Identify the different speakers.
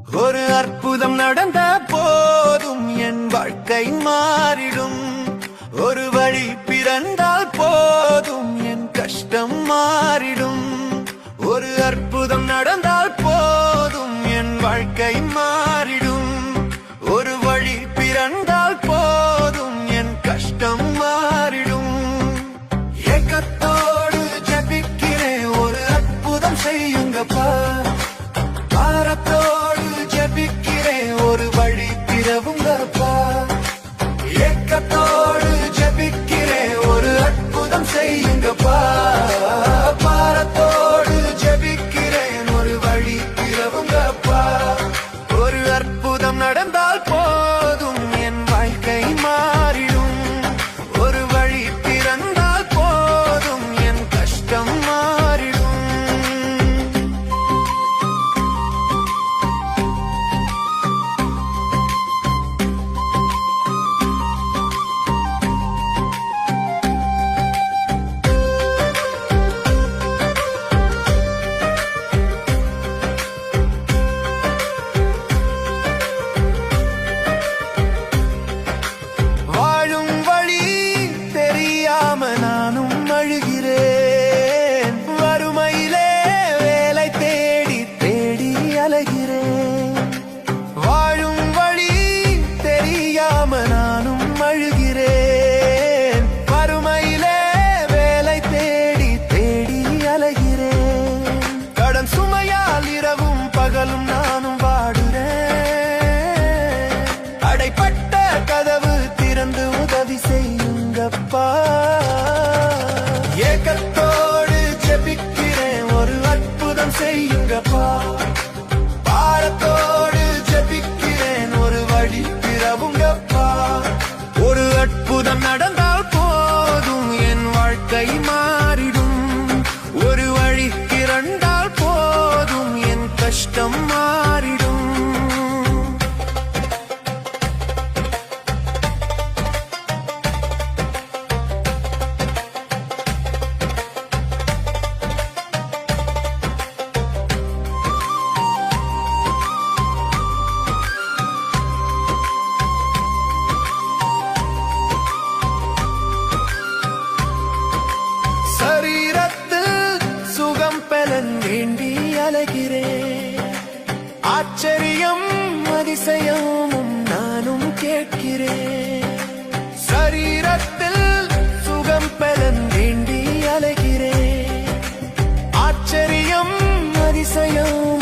Speaker 1: ஒரு அற்புதம் நடந்த போதும் என் வாழ்க்கை மாறிடும். ஒரு வழி பிறந்தால் போதும் என் கஷ்டம் மாறிடும். ஒரு அற்புதம் நடந்தால் போதும் என் வாழ்க்கை மாறிடும். ஒரு வழி பிறந்தால் போதும் என் கஷ்டம் மாறிடும். ஏக்கத்தோடு ஜெபிக்கிறேன், ஒரு அற்புதம் செய்யுங்கப்பா. பாரத்தோடு ஜெபிக்கிறேன், ஒரு வழி பிறவுங்கப்பா. ஏக்கத்தோடு ஜெபிக்கிறேன், ஒரு அற்புதம் செய்யுங்கப்பா. பாரத்தோடு ஜெபிக்கிறேன், ஒரு வழி பிறவுங்கப்பா. ஒரு அற்புதம் நடந்தால் போதும் என் வாழ்க்கை மாறிடும். ஒரு வழி பிறந்தால் போதும் என் கஷ்டம் மாறிடும். வாழும் வழி தெரியாம நானும் அழுகிறேன். வறுமையிலே வேலை தேடி தேடி அலைகிறேன். வாழும் வழி தெரியாம நானும் அழுகிறேன். வறுமையிலே வேலை தேடி தேடி அலைகிறேன். கடன் சுமையால் இரவும் பகலும் நானும் வாடுறேன். அடைப்பட்ட கதவு திறந்து உதவி செய்யுங்கப்பா. ஏக்கத்தோடு ஜெபிக்கிறேன், ஒரு அற்புதம் செய்யுங்கப்பா. பாரத்தோடு ஜெபிக்கிறேன், ஒரு வழி பிறவுங்கப்பா. ஒரு அற்புதம் நடந்தால் போதும் என் வாழ்க்கை மாறிடும். ஒரு வழி திறந்தால் போதும் என் கஷ்டம் மாறிடும். சரீரத்தில் சுகம் பெறன் வேண்டி அலைகிறேன். ஆச்சரியம் அதிசயமும் நானும் கேட்கிறேன். சரீரத்தில் சுகம் பெறன் வேண்டி அலைகிறேன். ஆச்சரியம் அதிசயம்